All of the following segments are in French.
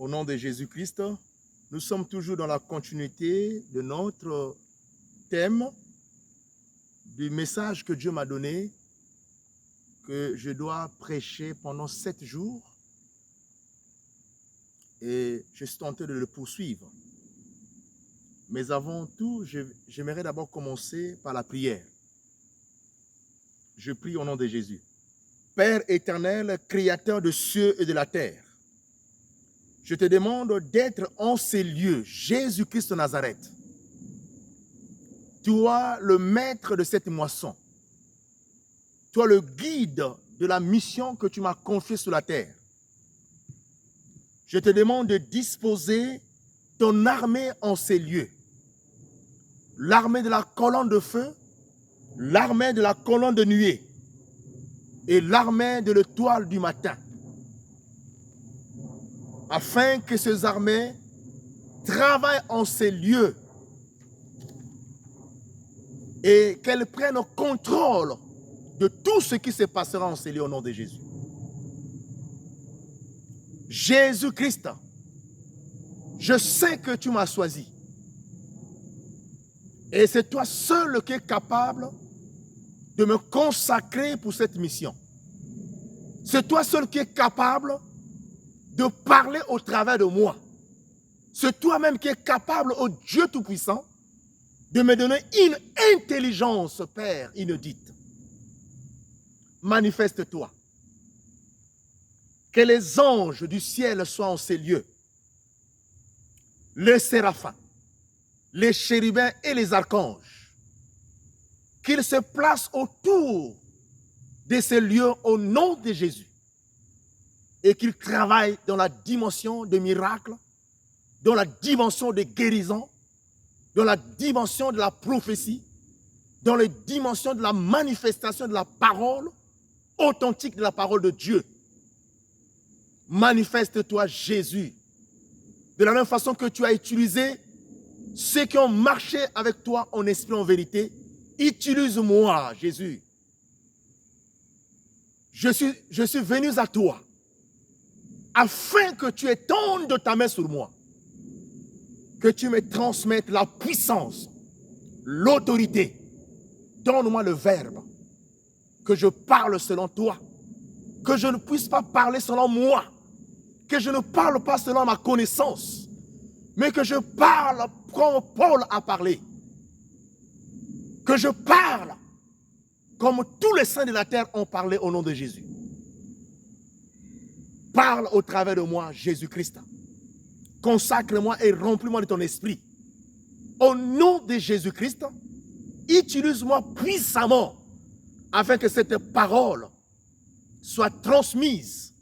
Au nom de Jésus-Christ, nous sommes toujours dans la continuité de notre thème du message que Dieu m'a donné, que je dois prêcher pendant 7 jours. Et je suis tenté de le poursuivre. Mais avant tout, j'aimerais d'abord commencer par la prière. Je prie au nom de Jésus. Père éternel, créateur de cieux et de la terre, je te demande d'être en ces lieux, Jésus-Christ de Nazareth. Toi, le maître de cette moisson. Toi, le guide de la mission que tu m'as confiée sur la terre. Je te demande de disposer ton armée en ces lieux. L'armée de la colonne de feu, l'armée de la colonne de nuée et l'armée de l'étoile du matin. Afin que ces armées travaillent en ces lieux et qu'elles prennent contrôle de tout ce qui se passera en ces lieux au nom de Jésus. Jésus-Christ, je sais que tu m'as choisi. Et c'est toi seul qui es capable de me consacrer pour cette mission. C'est toi seul qui es capable de parler au travers de moi. C'est toi-même qui es capable, ô Dieu Tout-Puissant, de me donner une intelligence, Père, inédite. Manifeste-toi. Que les anges du ciel soient en ces lieux. Les séraphins, les chérubins et les archanges. Qu'ils se placent autour de ces lieux au nom de Jésus. Et qu'ils travaillent dans la dimension des miracles, dans la dimension des guérisons, dans la dimension de la prophétie, dans les dimensions de la manifestation de la parole authentique de la parole de Dieu. Manifeste-toi, Jésus, de la même façon que tu as utilisé ceux qui ont marché avec toi en esprit, en vérité. Utilise-moi, Jésus. Je suis venu à toi afin que tu étendes ta main sur moi, que tu me transmettes la puissance, l'autorité. Donne-moi le verbe, que je parle selon toi, que je ne puisse pas parler selon moi, que je ne parle pas selon ma connaissance, mais que je parle comme Paul a parlé, que je parle comme tous les saints de la terre ont parlé au nom de Jésus. Parle au travers de moi, Jésus-Christ. Consacre-moi et remplis-moi de ton esprit. Au nom de Jésus-Christ, utilise-moi puissamment afin que cette parole soit transmise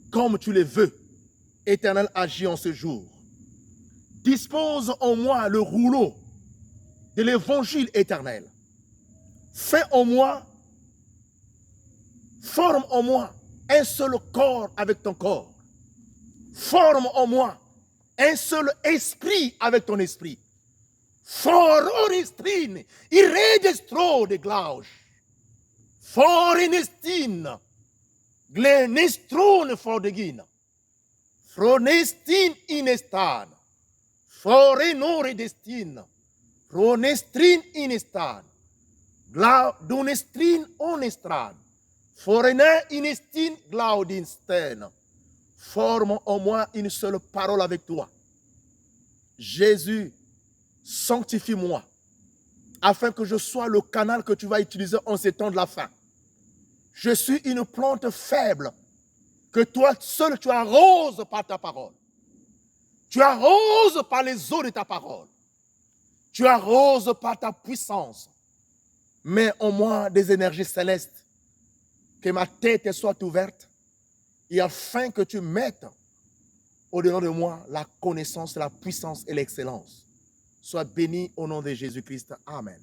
comme tu le veux. Éternel, agis en ce jour. Dispose en moi le rouleau de l'évangile éternel. Fais en moi, forme en moi un seul corps avec ton corps. Forme en moi un seul esprit avec ton esprit. Fororistrin, irredestro de glauge. Forinestine, glenestron fordegina. Fronestin inestan. Forenore destin. Fronestrin inestan. Glaudunestrin onestran. Forenin inestin glaudinsten. Forme en moi une seule parole avec toi. Jésus, sanctifie-moi, afin que je sois le canal que tu vas utiliser en ces temps de la fin. Je suis une plante faible, que toi seul tu arroses par ta parole. Tu arroses par les eaux de ta parole. Tu arroses par ta puissance. Mets en moi des énergies célestes, que ma tête soit ouverte, et afin que tu mettes au-dedans de moi la connaissance, la puissance et l'excellence. Sois béni au nom de Jésus-Christ. Amen.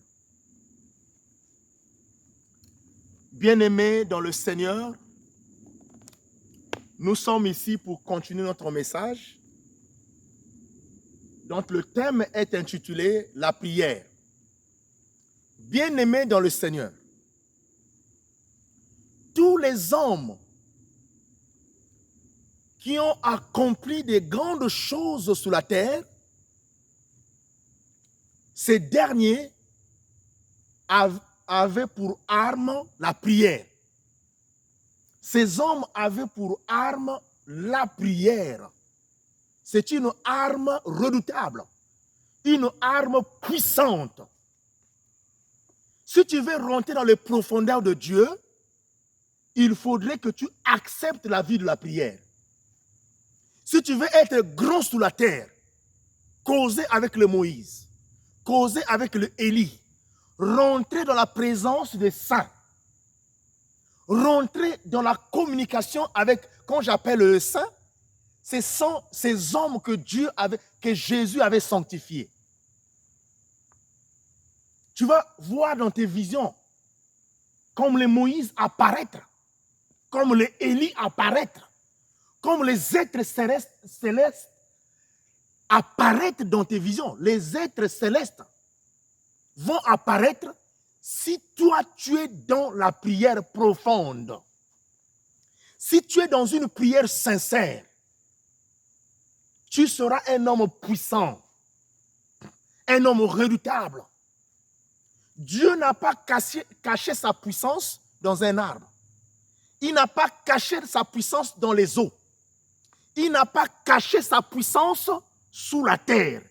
Bien-aimés dans le Seigneur, nous sommes ici pour continuer notre message. Donc le thème est intitulé « La prière ». Bien-aimés dans le Seigneur, tous les hommes qui ont accompli des grandes choses sur la terre, ces derniers avaient pour arme la prière. Ces hommes avaient pour arme la prière. C'est une arme redoutable, une arme puissante. Si tu veux rentrer dans les profondeurs de Dieu, il faudrait que tu acceptes la vie de la prière. Si tu veux être grand sur la terre, causer avec le Moïse, causer avec le Élie, rentrer dans la présence des saints, rentrer dans la communication avec, quand j'appelle le saint, ce sont ces hommes que Jésus avait sanctifiés. Tu vas voir dans tes visions, comme les Moïse apparaître, comme les Élie apparaître, comme les êtres célestes apparaître dans tes visions. Les êtres célestes vont apparaître si toi tu es dans la prière profonde. Si tu es dans une prière sincère, tu seras un homme puissant, un homme redoutable. Dieu n'a pas caché sa puissance dans un arbre. Il n'a pas caché sa puissance dans les eaux. Il n'a pas caché sa puissance sous la terre.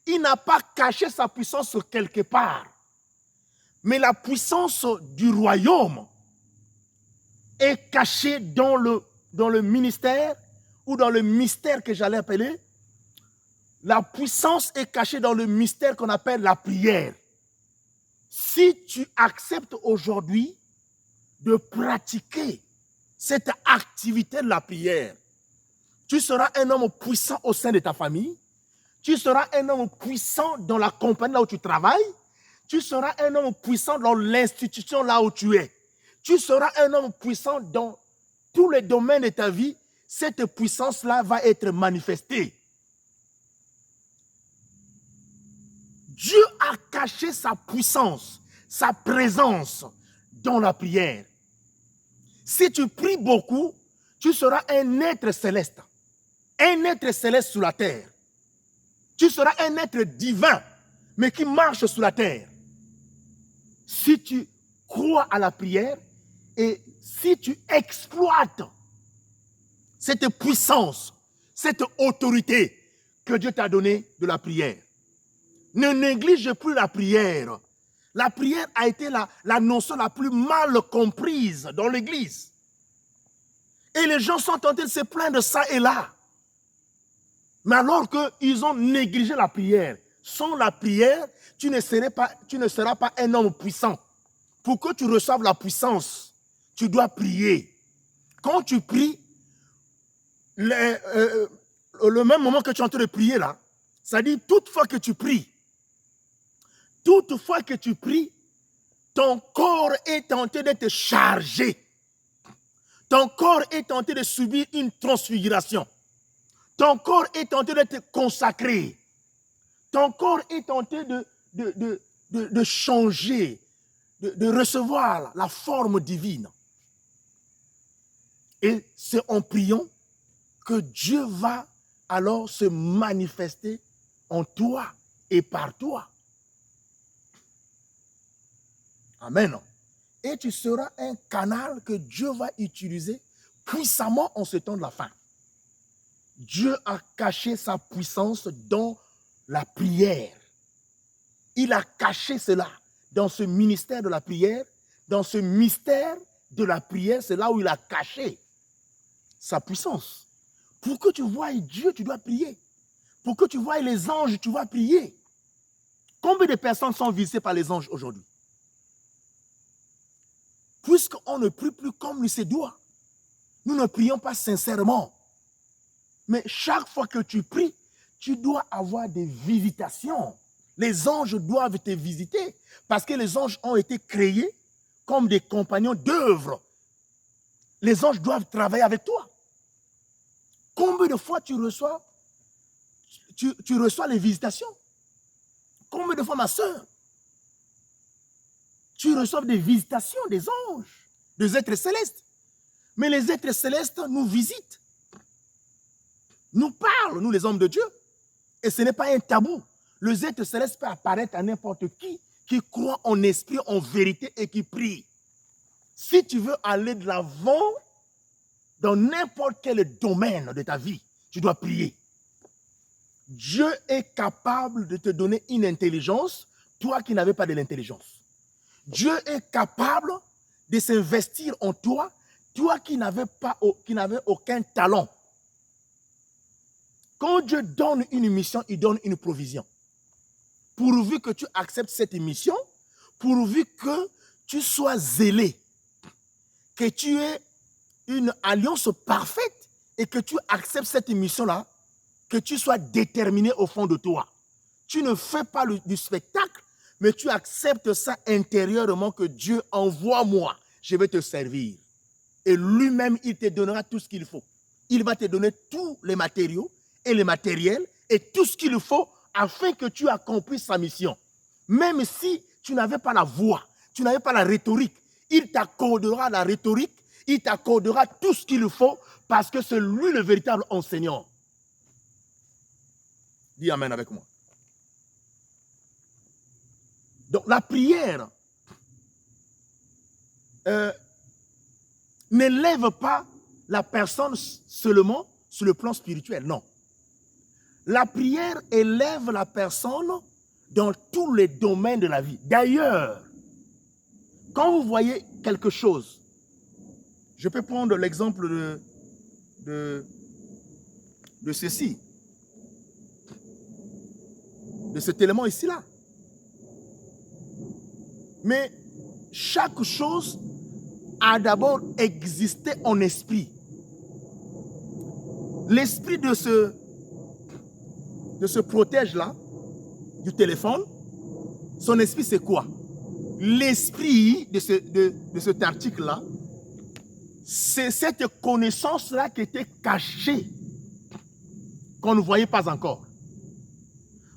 Il n'a pas caché sa puissance quelque part. Mais la puissance du royaume est cachée dans le ministère ou dans le mystère que j'allais appeler. La puissance est cachée dans le mystère qu'on appelle la prière. Si tu acceptes aujourd'hui de pratiquer cette activité de la prière, tu seras un homme puissant au sein de ta famille, tu seras un homme puissant dans la compagnie là où tu travailles, tu seras un homme puissant dans l'institution là où tu es, tu seras un homme puissant dans tous les domaines de ta vie. Cette puissance-là va être manifestée. Dieu a caché sa puissance, sa présence dans la prière. Si tu pries beaucoup, tu seras un être céleste. Un être céleste sur la terre. Tu seras un être divin, mais qui marche sur la terre. Si tu crois à la prière et si tu exploites cette puissance, cette autorité que Dieu t'a donnée de la prière. Ne néglige plus la prière. La prière a été la notion la plus mal comprise dans l'Église. Et les gens sont tentés de se plaindre de ça et là. Mais alors qu'ils ont négligé la prière. Sans la prière, tu ne seras pas un homme puissant. Pour que tu reçoives la puissance, tu dois prier. Quand tu pries, le même moment que tu es en train de prier là, c'est-à-dire toutefois que tu pries, ton corps est tenté d'être chargé. Ton corps est tenté de subir une transfiguration. Ton corps est tenté d'être consacré. Ton corps est tenté de changer, de recevoir la forme divine. Et c'est en priant que Dieu va alors se manifester en toi et par toi. Amen. Et tu seras un canal que Dieu va utiliser puissamment en ce temps de la fin. Dieu a caché sa puissance dans la prière. Il a caché cela dans ce ministère de la prière. Dans ce mystère de la prière, c'est là où il a caché sa puissance. Pour que tu voies Dieu, tu dois prier. Pour que tu voies les anges, tu dois prier. Combien de personnes sont visitées par les anges aujourd'hui? Puisqu'on ne prie plus comme il se doit. Nous ne prions pas sincèrement. Mais chaque fois que tu pries, tu dois avoir des visitations. Les anges doivent te visiter parce que les anges ont été créés comme des compagnons d'œuvre. Les anges doivent travailler avec toi. Combien de fois tu reçois les visitations? Combien de fois, ma soeur, tu reçois des visitations des anges, des êtres célestes? Mais les êtres célestes nous visitent. nous parle, nous les hommes de Dieu. Et ce n'est pas un tabou. Le être céleste peut apparaître à n'importe qui croit en esprit, en vérité et qui prie. Si tu veux aller de l'avant dans n'importe quel domaine de ta vie, tu dois prier. Dieu est capable de te donner une intelligence, toi qui n'avais pas de l'intelligence. Dieu est capable de s'investir en toi, toi qui n'avais aucun talent. Quand Dieu donne une mission, il donne une provision. Pourvu que tu acceptes cette mission, pourvu que tu sois zélé, que tu aies une alliance parfaite et que tu acceptes cette mission-là, que tu sois déterminé au fond de toi. Tu ne fais pas du spectacle, mais tu acceptes ça intérieurement que Dieu envoie-moi, je vais te servir. Et lui-même, il te donnera tout ce qu'il faut. Il va te donner tous les matériaux et les matériels et tout ce qu'il faut afin que tu accomplisses sa mission. Même si tu n'avais pas la voix, tu n'avais pas la rhétorique, il t'accordera la rhétorique, il t'accordera tout ce qu'il faut parce que c'est lui le véritable enseignant. Dis Amen avec moi. Donc la prière n'élève pas la personne seulement sur le plan spirituel, non. La prière élève la personne dans tous les domaines de la vie. D'ailleurs, quand vous voyez quelque chose, je peux prendre l'exemple de ceci, de cet élément ici-là. Mais chaque chose a d'abord existé en esprit. L'esprit de ce protège-là, du téléphone, son esprit c'est quoi? L'esprit de cet article-là, c'est cette connaissance-là qui était cachée, qu'on ne voyait pas encore.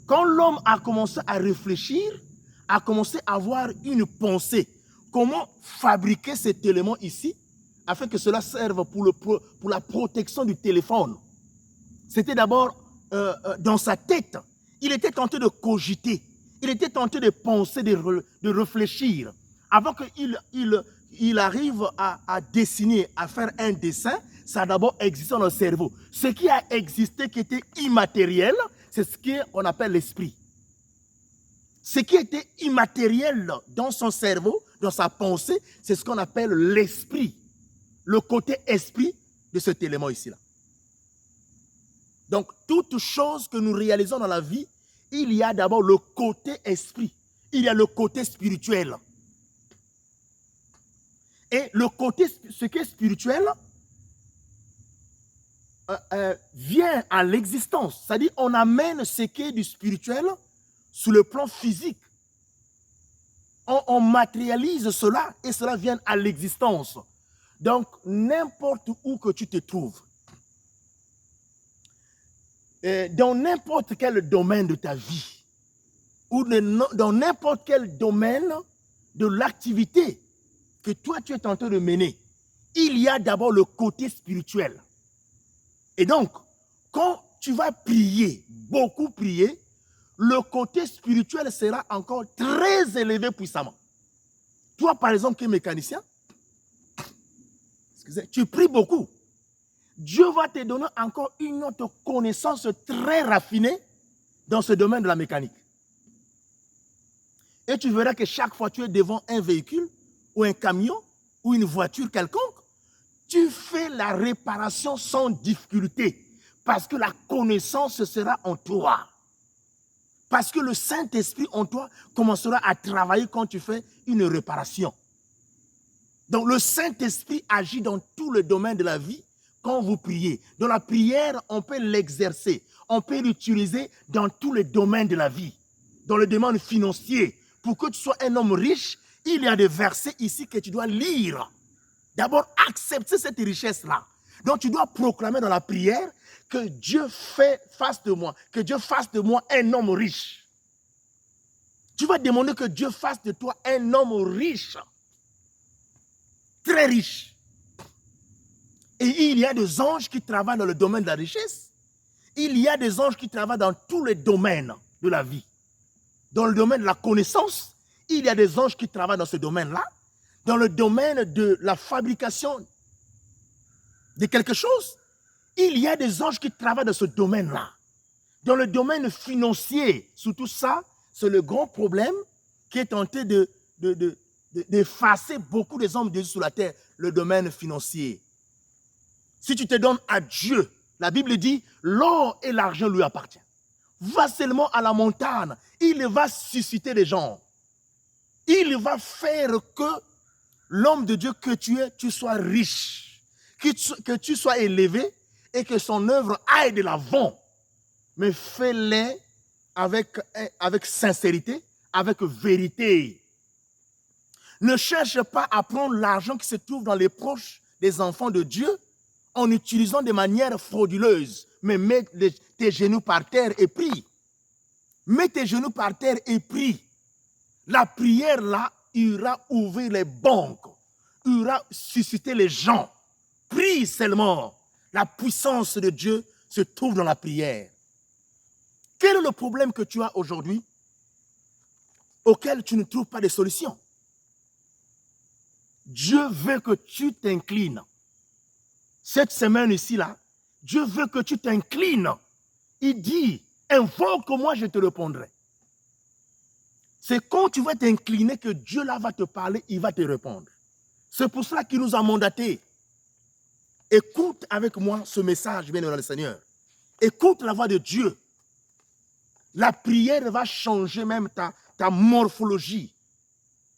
Quand l'homme a commencé à réfléchir, a commencé à avoir une pensée, comment fabriquer cet élément ici, afin que cela serve pour la protection du téléphone. C'était d'abord dans sa tête. Il était tenté de cogiter, il était tenté de penser, de réfléchir. Avant qu'il arrive à dessiner, à faire un dessin, ça a d'abord existé dans le cerveau. Ce qui a existé, qui était immatériel, c'est ce qu'on appelle l'esprit. Ce qui était immatériel dans son cerveau, dans sa pensée, c'est ce qu'on appelle l'esprit. Le côté esprit de cet élément ici-là. Donc, toute chose que nous réalisons dans la vie, il y a d'abord le côté esprit. Il y a le côté spirituel. Et le côté, ce qui est spirituel, vient à l'existence. C'est-à-dire, on amène ce qui est du spirituel sur le plan physique. On matérialise cela et cela vient à l'existence. Donc, n'importe où que tu te trouves, dans n'importe quel domaine de ta vie, ou dans n'importe quel domaine de l'activité que toi tu es en train de mener, il y a d'abord le côté spirituel. Et donc, quand tu vas prier, beaucoup prier, le côté spirituel sera encore très élevé puissamment. Toi, par exemple, qui es mécanicien, tu pries beaucoup. Dieu va te donner encore une autre connaissance très raffinée dans ce domaine de la mécanique. Et tu verras que chaque fois que tu es devant un véhicule ou un camion ou une voiture quelconque, tu fais la réparation sans difficulté parce que la connaissance sera en toi. Parce que le Saint-Esprit en toi commencera à travailler quand tu fais une réparation. Donc le Saint-Esprit agit dans tout le domaine de la vie quand vous priez. Dans la prière, on peut l'exercer. On peut l'utiliser dans tous les domaines de la vie. Dans le domaine financier. Pour que tu sois un homme riche, il y a des versets ici que tu dois lire. D'abord, accepter cette richesse-là. Donc, tu dois proclamer dans la prière que Dieu fasse de moi, que Dieu fasse de moi un homme riche. Tu vas demander que Dieu fasse de toi un homme riche. Très riche. Et il y a des anges qui travaillent dans le domaine de la richesse. Il y a des anges qui travaillent dans tous les domaines de la vie. Dans le domaine de la connaissance, il y a des anges qui travaillent dans ce domaine-là. Dans le domaine de la fabrication de quelque chose, il y a des anges qui travaillent dans ce domaine-là. Dans le domaine financier, surtout ça, c'est le grand problème qui est tenté d'effacer beaucoup des hommes de Dieu sur la terre, le domaine financier. Si tu te donnes à Dieu, la Bible dit, l'or et l'argent lui appartiennent. Va seulement à la montagne, il va susciter des gens. Il va faire que l'homme de Dieu que tu es, tu sois riche, que tu sois élevé et que son œuvre aille de l'avant. Mais fais-les avec sincérité, avec vérité. Ne cherche pas à prendre l'argent qui se trouve dans les poches des enfants de Dieu en utilisant de manière frauduleuse. Mais mets tes genoux par terre et prie. Mets tes genoux par terre et prie. La prière là ira ouvrir les banques, ira susciter les gens. Prie seulement. La puissance de Dieu se trouve dans la prière. Quel est le problème que tu as aujourd'hui auquel tu ne trouves pas de solution? Dieu veut que tu t'inclines. Cette semaine ici-là, Dieu veut que tu t'inclines. Il dit, invoque-moi, je te répondrai. C'est quand tu vas t'incliner que Dieu là va te parler, il va te répondre. C'est pour cela qu'il nous a mandatés. Écoute avec moi ce message, bien dans le Seigneur. Écoute la voix de Dieu. La prière va changer même ta morphologie.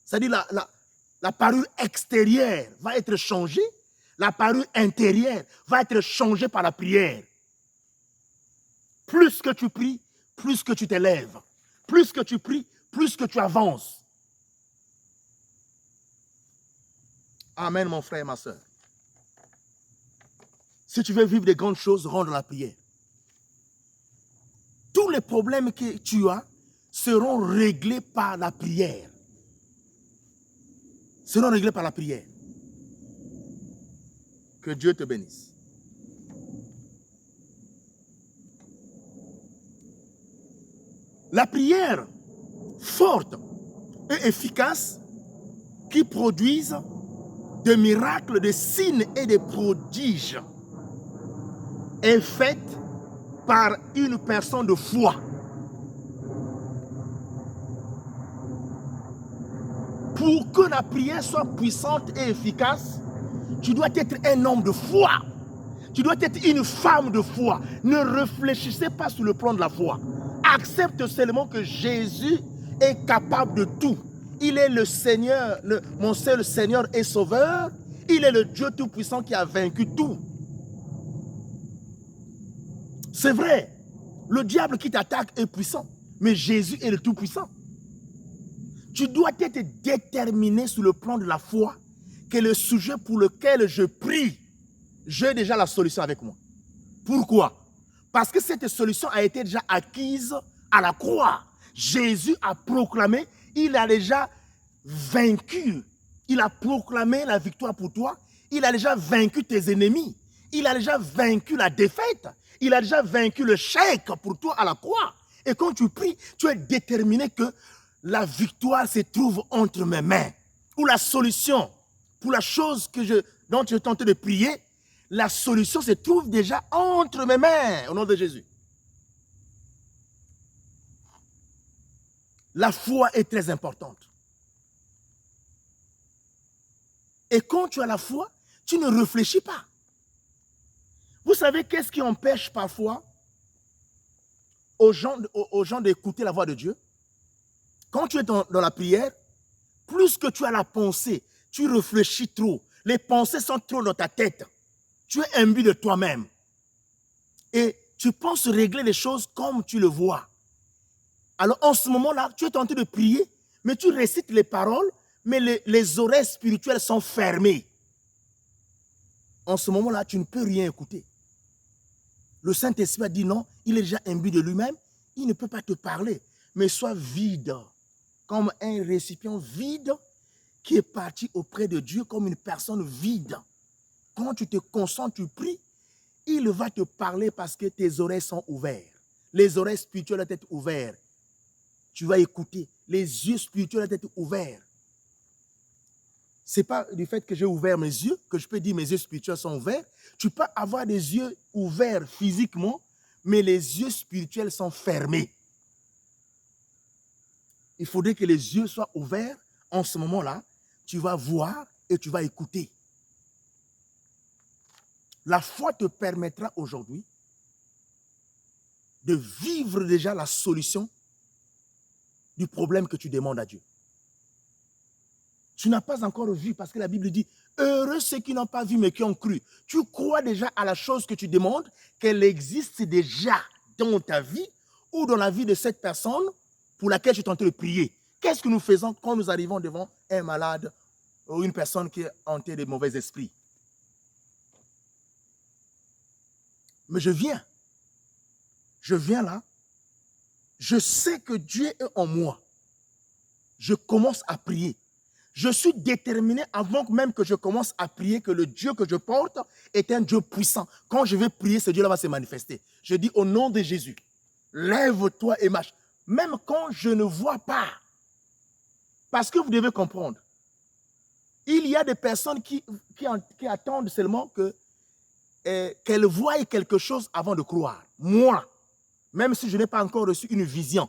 C'est-à-dire la parure extérieure va être changée. La parure intérieure va être changée par la prière. Plus que tu pries, plus que tu t'élèves. Plus que tu pries, plus que tu avances. Amen, mon frère et ma soeur. Si tu veux vivre de grandes choses, rentre dans la prière. Tous les problèmes que tu as seront réglés par la prière. Seront réglés par la prière. Que Dieu te bénisse. La prière forte et efficace qui produisent des miracles, des signes et des prodiges est faite par une personne de foi. Pour que la prière soit puissante et efficace, tu dois être un homme de foi. Tu dois être une femme de foi. Ne réfléchissez pas sur le plan de la foi. Accepte seulement que Jésus est capable de tout. Il est le Seigneur, mon seul Seigneur et Sauveur. Il est le Dieu Tout-Puissant qui a vaincu tout. C'est vrai, le diable qui t'attaque est puissant, mais Jésus est le Tout-Puissant. Tu dois être déterminé sur le plan de la foi que le sujet pour lequel je prie, j'ai déjà la solution avec moi. Pourquoi? Parce que cette solution a été déjà acquise à la croix. Jésus a proclamé, il a déjà vaincu. Il a proclamé la victoire pour toi. Il a déjà vaincu tes ennemis. Il a déjà vaincu la défaite. Il a déjà vaincu le chèque pour toi à la croix. Et quand tu pries, tu es déterminé que la victoire se trouve entre mes mains. Ou la solution pour la chose dont je tentais de prier, la solution se trouve déjà entre mes mains, au nom de Jésus. La foi est très importante. Et quand tu as la foi, tu ne réfléchis pas. Vous savez qu'est-ce qui empêche parfois aux gens d'écouter la voix de Dieu? Quand tu es dans la prière, plus que tu as la pensée, tu réfléchis trop. Les pensées sont trop dans ta tête. Tu es imbu de toi-même. Et tu penses régler les choses comme tu le vois. Alors en ce moment-là, tu es tenté de prier, mais tu récites les paroles, mais les oreilles spirituelles sont fermées. En ce moment-là, tu ne peux rien écouter. Le Saint-Esprit a dit non, il est déjà imbu de lui-même, il ne peut pas te parler, mais sois vide, comme un récipient vide qui est parti auprès de Dieu comme une personne vide. Quand tu te concentres, tu pries, il va te parler parce que tes oreilles sont ouvertes. Les oreilles spirituelles doivent être ouvertes. Tu vas écouter. Les yeux spirituels doivent être ouverts. Ce n'est pas du fait que j'ai ouvert mes yeux que je peux dire mes yeux spirituels sont ouverts. Tu peux avoir des yeux ouverts physiquement, mais les yeux spirituels sont fermés. Il faudrait que les yeux soient ouverts. En ce moment-là, tu vas voir et tu vas écouter. La foi te permettra aujourd'hui de vivre déjà la solution du problème que tu demandes à Dieu. Tu n'as pas encore vu parce que la Bible dit « Heureux ceux qui n'ont pas vu mais qui ont cru ». Tu crois déjà à la chose que tu demandes, qu'elle existe déjà dans ta vie ou dans la vie de cette personne pour laquelle tu es en train de prier. Qu'est-ce que nous faisons quand nous arrivons devant un malade ou une personne qui est hantée de mauvais esprits? Mais je viens là, je sais que Dieu est en moi. Je commence à prier. Je suis déterminé avant même que je commence à prier que le Dieu que je porte est un Dieu puissant. Quand je vais prier, ce Dieu-là va se manifester. Je dis au nom de Jésus, lève-toi et marche. Même quand je ne vois pas. Parce que vous devez comprendre, il y a des personnes qui attendent seulement qu'elles voient quelque chose avant de croire. Moi, même si je n'ai pas encore reçu une vision,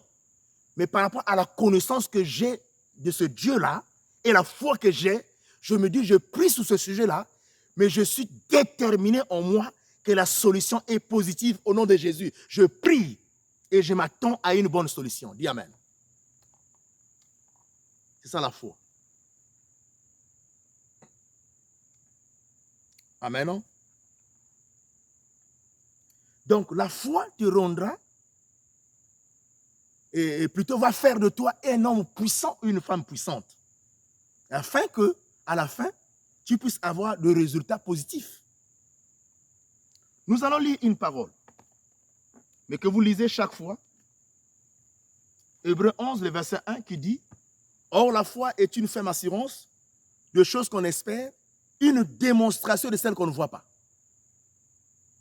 mais par rapport à la connaissance que j'ai de ce Dieu-là et la foi que j'ai, je me dis, je prie sur ce sujet-là, mais je suis déterminé en moi que la solution est positive au nom de Jésus. Je prie et je m'attends à une bonne solution. Dis Amen. C'est ça la foi. Amen, non? Donc, la foi te rendra et plutôt va faire de toi un homme puissant ou une femme puissante. Afin que, à la fin, tu puisses avoir des résultats positifs. Nous allons lire une parole, mais que vous lisez chaque fois. Hébreux 11, le verset 1 qui dit « Or, la foi est une ferme assurance de choses qu'on espère, une démonstration de celles qu'on ne voit pas. »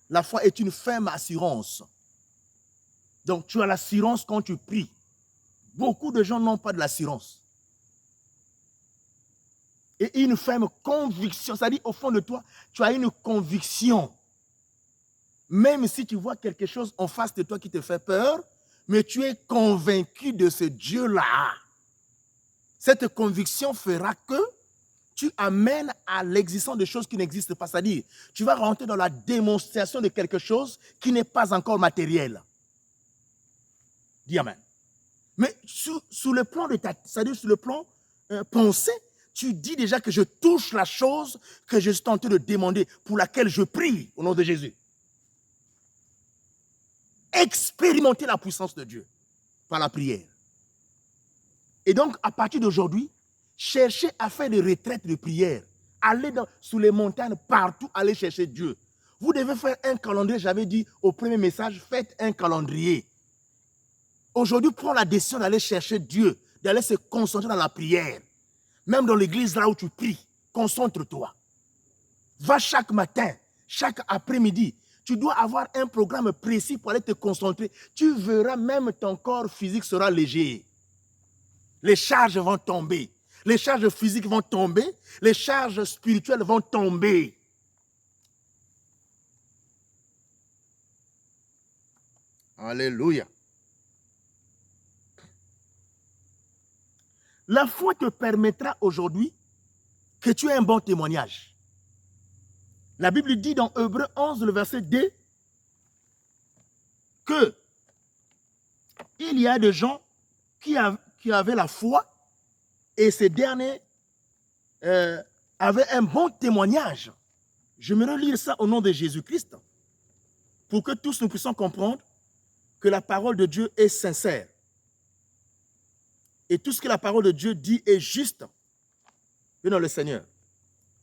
La foi est une ferme assurance. Donc, tu as l'assurance quand tu pries. Beaucoup de gens n'ont pas de l'assurance. Et une ferme conviction, c'est-à-dire au fond de toi, tu as une conviction. Même si tu vois quelque chose en face de toi qui te fait peur, mais tu es convaincu de ce Dieu-là. Cette conviction fera que tu amènes à l'existence de choses qui n'existent pas. C'est-à-dire, tu vas rentrer dans la démonstration de quelque chose qui n'est pas encore matériel. Dis Amen. Mais sous le plan de c'est-à-dire sur le plan pensée, tu dis déjà que je touche la chose que je suis en train de demander, pour laquelle je prie au nom de Jésus. Expérimenter la puissance de Dieu par la prière. Et donc, à partir d'aujourd'hui, cherchez à faire des retraites de prière. Allez sous les montagnes, partout, allez chercher Dieu. Vous devez faire un calendrier. J'avais dit au premier message, faites un calendrier. Aujourd'hui, prends la décision d'aller chercher Dieu, d'aller se concentrer dans la prière. Même dans l'église, là où tu pries, concentre-toi. Va chaque matin, chaque après-midi. Tu dois avoir un programme précis pour aller te concentrer. Tu verras, même ton corps physique sera léger. Les charges vont tomber. Les charges physiques vont tomber. Les charges spirituelles vont tomber. Alléluia. La foi te permettra aujourd'hui que tu aies un bon témoignage. La Bible dit dans Hébreux 11, le verset 2, que il y a des gens qui avaient la foi et ces derniers avaient un bon témoignage. Je me relire ça au nom de Jésus-Christ pour que tous nous puissions comprendre que la parole de Dieu est sincère. Et tout ce que la parole de Dieu dit est juste. Venons le Seigneur.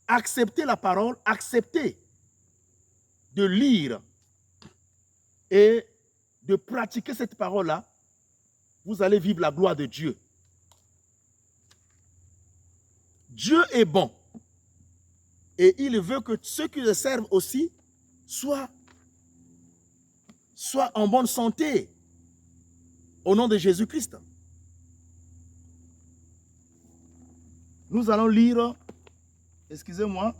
Acceptez la parole, acceptez de lire et de pratiquer cette parole-là. Vous allez vivre la gloire de Dieu. Dieu est bon. Et il veut que ceux qui le servent aussi soient sois en bonne santé. Au nom de Jésus-Christ. Nous allons lire, excusez-moi,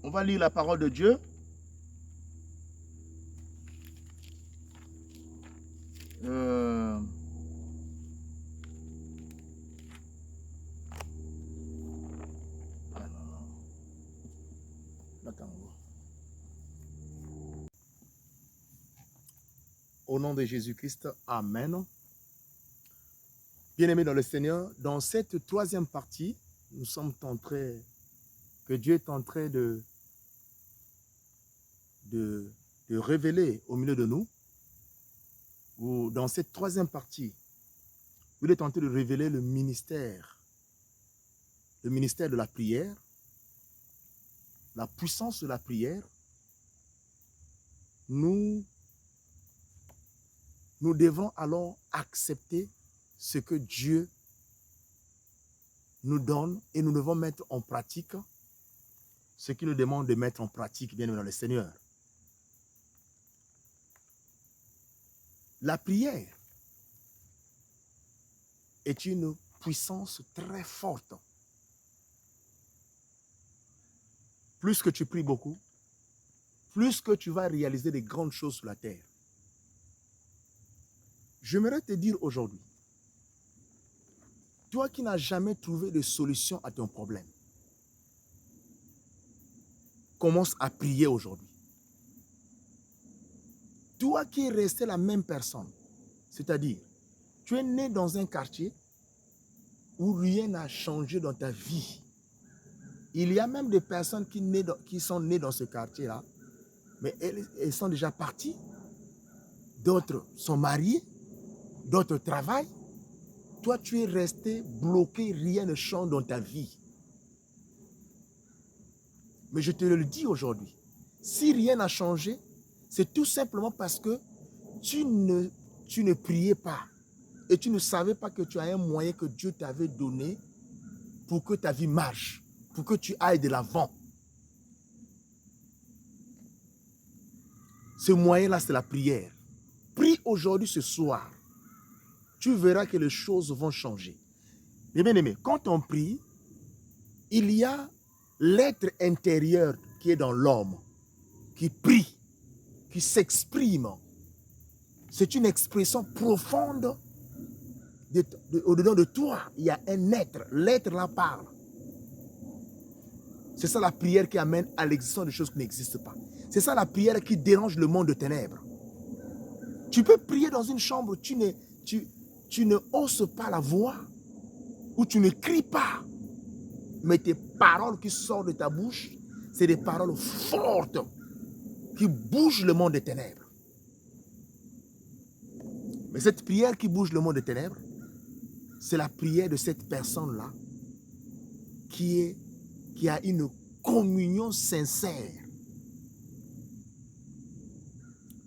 on va lire la parole de Dieu. Au nom de Jésus-Christ, Amen. Bien-aimés dans le Seigneur, dans cette troisième partie, nous sommes en train, que Dieu est en train de révéler au milieu de nous, ou dans cette troisième partie, il est en train de révéler le ministère de la prière, la puissance de la prière. Nous devons alors accepter ce que Dieu nous donne et nous devons mettre en pratique ce qu'il nous demande de mettre en pratique, bien dans le Seigneur. La prière est une puissance très forte. Plus que tu pries beaucoup, plus que tu vas réaliser des grandes choses sur la terre. J'aimerais te dire aujourd'hui, toi qui n'as jamais trouvé de solution à ton problème, commence à prier aujourd'hui. Toi qui es resté la même personne, c'est-à-dire, tu es né dans un quartier où rien n'a changé dans ta vie. Il y a même des personnes qui sont nées dans ce quartier-là, mais elles sont déjà parties. D'autres sont mariées, d'autres travaillent. Toi, tu es resté bloqué, rien ne change dans ta vie. Mais je te le dis aujourd'hui, si rien n'a changé, c'est tout simplement parce que tu ne priais pas et tu ne savais pas que tu as un moyen que Dieu t'avait donné pour que ta vie marche, pour que tu ailles de l'avant. Ce moyen-là, c'est la prière. Prie aujourd'hui, ce soir. Tu verras que les choses vont changer. Mais bien aimé, quand on prie, il y a l'être intérieur qui est dans l'homme, qui prie, qui s'exprime. C'est une expression profonde au-dedans de toi. Il y a un être, l'être là parle. C'est ça la prière qui amène à l'existence de choses qui n'existent pas. C'est ça la prière qui dérange le monde de ténèbres. Tu peux prier dans une chambre, tu ne hausses pas la voix, ou tu ne cries pas, mais tes paroles qui sortent de ta bouche, c'est des paroles fortes qui bougent le monde des ténèbres. Mais cette prière qui bouge le monde des ténèbres, c'est la prière de cette personne-là qui a une communion sincère.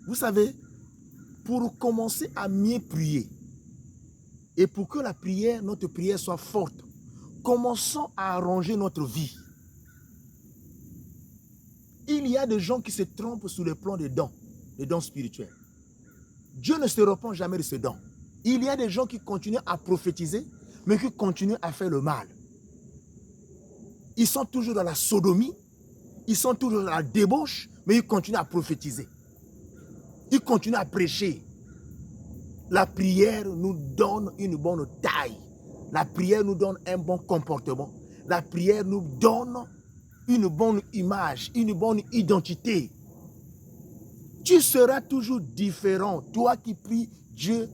Vous savez, pour commencer à mieux prier, et pour que notre prière soit forte, commençons à arranger notre vie. Il y a des gens qui se trompent sur le plan des dons spirituels. Dieu ne se repent jamais de ces dons. Il y a des gens qui continuent à prophétiser, mais qui continuent à faire le mal. Ils sont toujours dans la sodomie, ils sont toujours dans la débauche, mais ils continuent à prophétiser. Ils continuent à prêcher. La prière nous donne une bonne taille. La prière nous donne un bon comportement. La prière nous donne une bonne image, une bonne identité. Tu seras toujours différent. Toi qui pries Dieu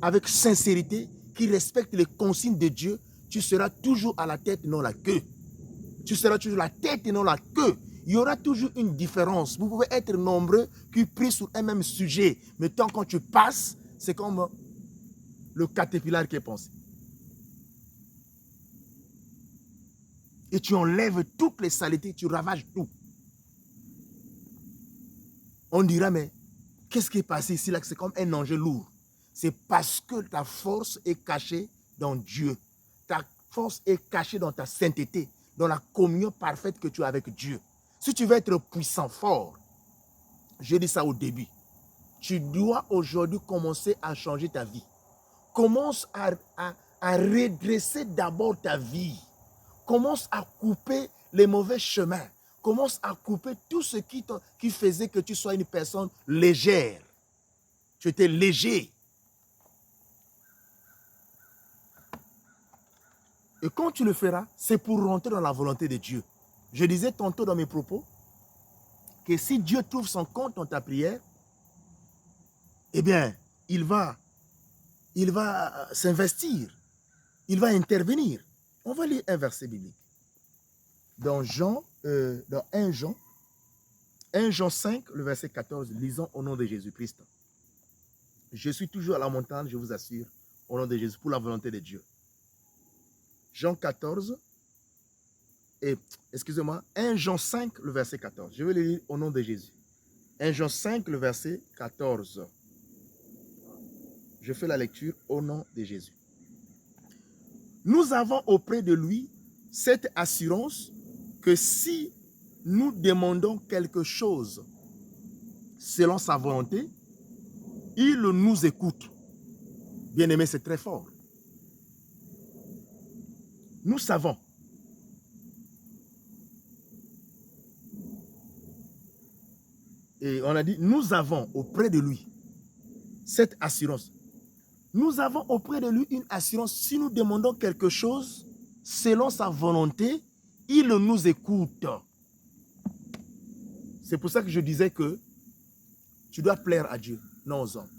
avec sincérité, qui respecte les consignes de Dieu, tu seras toujours à la tête, non la queue. Tu seras toujours la tête et non la queue. Il y aura toujours une différence. Vous pouvez être nombreux qui prient sur un même sujet, mais tant quand tu passes, c'est comme le caterpillar qui est pensé. Et tu enlèves toutes les saletés, tu ravages tout. On dira, mais qu'est-ce qui est passé ici là? C'est comme un enjeu lourd. C'est parce que ta force est cachée dans Dieu. Ta force est cachée dans ta sainteté, dans la communion parfaite que tu as avec Dieu. Si tu veux être puissant, fort, j'ai dit ça au début, tu dois aujourd'hui commencer à changer ta vie. Commence à redresser d'abord ta vie. Commence à couper les mauvais chemins. Commence à couper tout ce qui faisait que tu sois une personne légère. Tu étais léger. Et quand tu le feras, c'est pour rentrer dans la volonté de Dieu. Je disais tantôt dans mes propos que si Dieu trouve son compte dans ta prière, eh bien, il va s'investir. Il va intervenir. On va lire un verset biblique. Dans 1 Jean 5, le verset 14, lisons au nom de Jésus-Christ. Je suis toujours à la montagne, je vous assure, au nom de Jésus, pour la volonté de Dieu. Jean 14, excusez-moi, 1 Jean 5, le verset 14. Je vais le lire au nom de Jésus. 1 Jean 5, le verset 14. Je fais la lecture au nom de Jésus. Nous avons auprès de lui cette assurance que si nous demandons quelque chose selon sa volonté, il nous écoute. Bien-aimé, c'est très fort. Nous savons. Et on a dit, nous avons auprès de lui cette assurance. Nous avons auprès de lui une assurance. Si nous demandons quelque chose selon sa volonté, il nous écoute. C'est pour ça que je disais que tu dois plaire à Dieu, non aux hommes.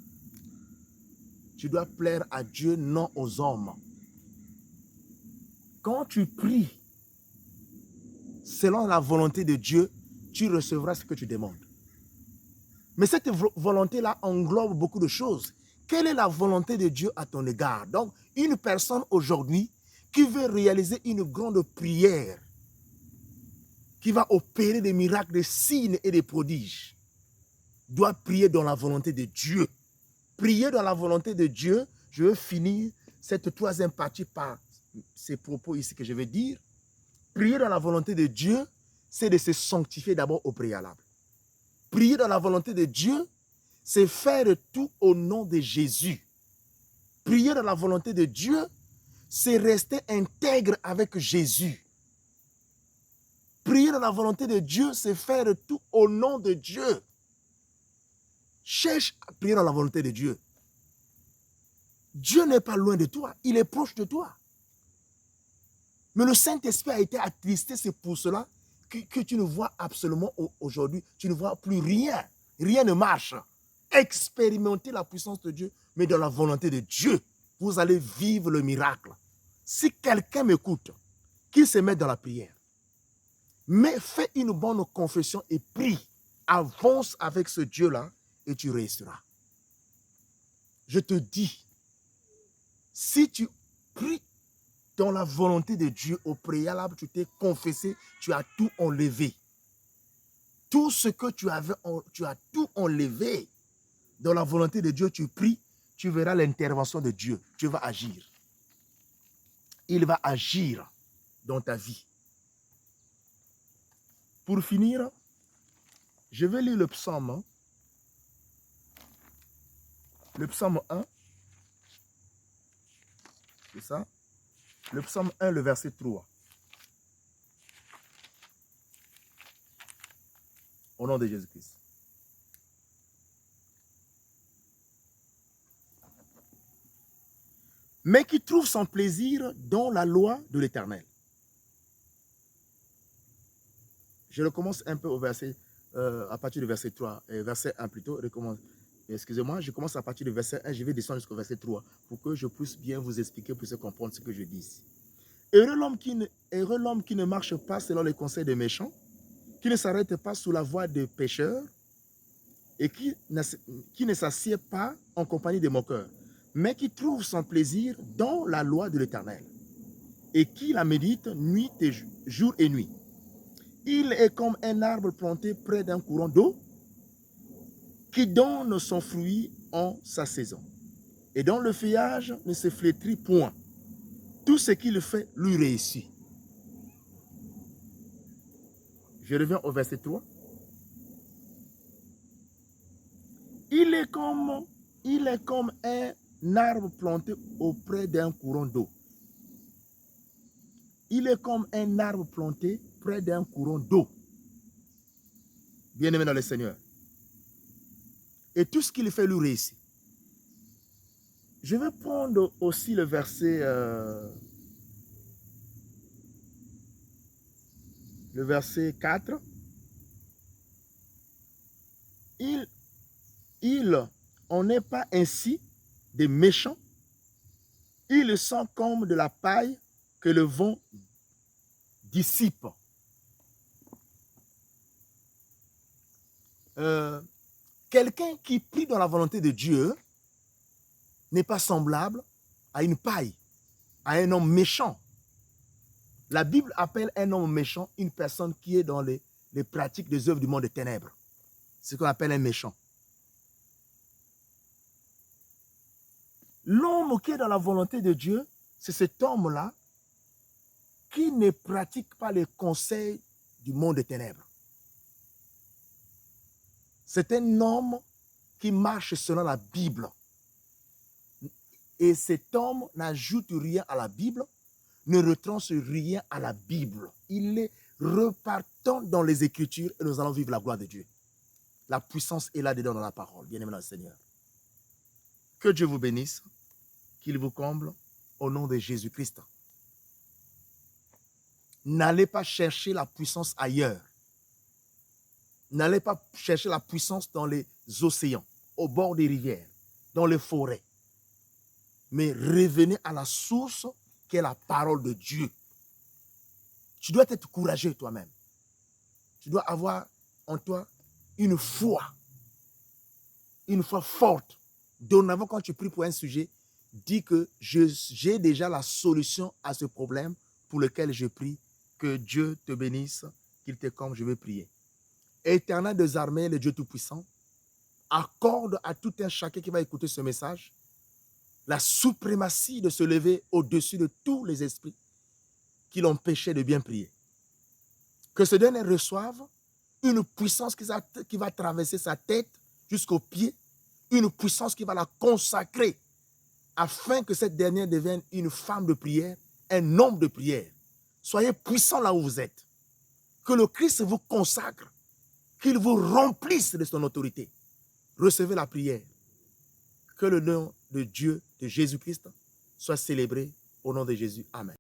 Tu dois plaire à Dieu, non aux hommes. Quand tu pries selon la volonté de Dieu, tu recevras ce que tu demandes. Mais cette volonté-là englobe beaucoup de choses. Quelle est la volonté de Dieu à ton égard? Donc, une personne aujourd'hui qui veut réaliser une grande prière, qui va opérer des miracles, des signes et des prodiges, doit prier dans la volonté de Dieu. Prier dans la volonté de Dieu, je veux finir cette troisième partie par ces propos ici que je vais dire. Prier dans la volonté de Dieu, c'est de se sanctifier d'abord au préalable. Prier dans la volonté de Dieu, c'est faire tout au nom de Jésus. Prier dans la volonté de Dieu, c'est rester intègre avec Jésus. Prier dans la volonté de Dieu, c'est faire tout au nom de Dieu. Cherche à prier dans la volonté de Dieu. Dieu n'est pas loin de toi, il est proche de toi. Mais le Saint-Esprit a été attristé, c'est pour cela que tu ne vois absolument aujourd'hui, tu ne vois plus rien. Rien ne marche. Expérimentez la puissance de Dieu, mais dans la volonté de Dieu, vous allez vivre le miracle. Si quelqu'un m'écoute, qu'il se mette dans la prière, mais fais une bonne confession et prie. Avance avec ce Dieu-là et tu réussiras. Je te dis, si tu pries dans la volonté de Dieu au préalable, tu t'es confessé, tu as tout enlevé. Tout ce que tu avais, tu as tout enlevé. Dans la volonté de Dieu, tu pries, tu verras l'intervention de Dieu. Dieu va agir. Il va agir dans ta vie. Pour finir, je vais lire le psaume. Le psaume 1. C'est ça? Le psaume 1, le verset 3. Au nom de Jésus-Christ. Mais qui trouve son plaisir dans la loi de l'Éternel. Je recommence un peu au verset, à partir du verset 3, verset 1 plutôt. Excusez-moi, je commence à partir du verset 1, je vais descendre jusqu'au verset 3 pour que je puisse bien vous expliquer, puisse comprendre ce que je dis ici. Heureux l'homme qui ne marche pas selon les conseils des méchants, qui ne s'arrête pas sous la voie des pécheurs et qui ne s'assied pas en compagnie des moqueurs, mais qui trouve son plaisir dans la loi de l'Éternel et qui la médite nuit et jour et nuit. Il est comme un arbre planté près d'un courant d'eau qui donne son fruit en sa saison et dont le feuillage ne se flétrit point. Tout ce qu'il fait lui réussit. Je reviens au verset 3. Il est comme un arbre planté auprès d'un courant d'eau. Il est comme un arbre planté près d'un courant d'eau. Bien-aimé dans le Seigneur. Et tout ce qu'il fait lui réussit. Je vais prendre aussi le verset 4. On n'est pas ainsi des méchants. Ils sont comme de la paille que le vent dissipe. Quelqu'un qui prie dans la volonté de Dieu n'est pas semblable à une paille, à un homme méchant. La Bible appelle un homme méchant une personne qui est dans les pratiques des œuvres du monde des ténèbres. C'est ce qu'on appelle un méchant. L'homme qui est dans la volonté de Dieu, c'est cet homme-là qui ne pratique pas les conseils du monde des ténèbres. C'est un homme qui marche selon la Bible. Et cet homme n'ajoute rien à la Bible, ne retranche rien à la Bible. Il est repartant dans les Écritures et nous allons vivre la gloire de Dieu. La puissance est là-dedans dans la parole, bien-aimé dans le Seigneur. Que Dieu vous bénisse, qu'il vous comble au nom de Jésus-Christ. N'allez pas chercher la puissance ailleurs. N'allez pas chercher la puissance dans les océans, au bord des rivières, dans les forêts. Mais revenez à la source qui est la parole de Dieu. Tu dois être courageux toi-même. Tu dois avoir en toi une foi forte. Dorénavant, quand tu pries pour un sujet, dis que j'ai déjà la solution à ce problème pour lequel je prie. Que Dieu te bénisse, qu'il te comble, je vais prier. Éternel des armées, le Dieu Tout-Puissant, accorde à tout un chacun qui va écouter ce message la suprématie de se lever au-dessus de tous les esprits qui l'empêchaient de bien prier. Que ce dernier reçoive une puissance qui va traverser sa tête jusqu'aux pieds, une puissance qui va la consacrer afin que cette dernière devienne une femme de prière, un homme de prière. Soyez puissants là où vous êtes. Que le Christ vous consacre, qu'il vous remplisse de son autorité. Recevez la prière. Que le nom de Dieu, de Jésus-Christ, soit célébré au nom de Jésus. Amen.